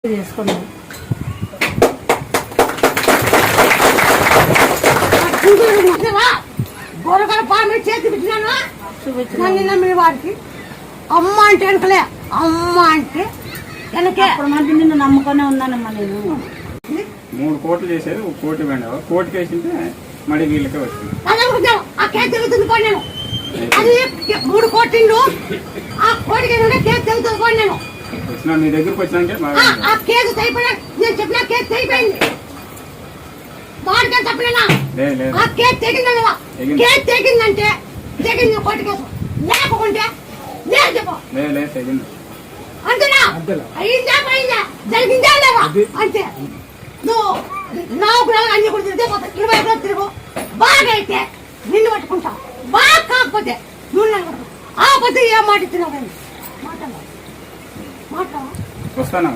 చేసుకున్నాం. గొరగల పాము చేతి పెట్టినాను నన్ను నమ్మిన వాడికి అమ్మ అంటే వెనకలే అమ్మ అంటే వెనకే అప్పుడు మంది నిన్ను నమ్ముకొనే ఉన్నానమ్మా నేను. 3 కోట్లు చేసేది 1 కోటి పోయినావు. కోటికి వేసింటే మళ్ళీ వీళ్ళకే వచ్చింది. ఆ కేసు తెగుతుంది పోయినాను. అది 3 కోట్లు ఆ కోటికి కేసు తెగుతుంది పోయినాను. వచ్చినా నీ దగ్గరకు వచ్చినాకే ఆ కేసు అయిపోయినా నేను చెప్పిన కేసు అయిపోయింది. వాడికే తప్పలేనా ఆ కేసు తెగిందా కేసు తెగిందంటే తెగింది కోటి కేసు లేకుంటే లేదు చెప్పు తెగింది అంతేనా అయిందా పోయిందా జరిగిందా లేవా అంతే. నువ్వు నాకు అన్ని కూడా తిరిగితే 20 రోజులు తిరుగు బాగా అయితే నిన్ను పట్టుకుంటావు బాగా కాకపోతే నువ్వు నన్ను ఆ పద్ధతి ఏం మాట ఇస్తున్నావు మాట్లాడవా వస్తానా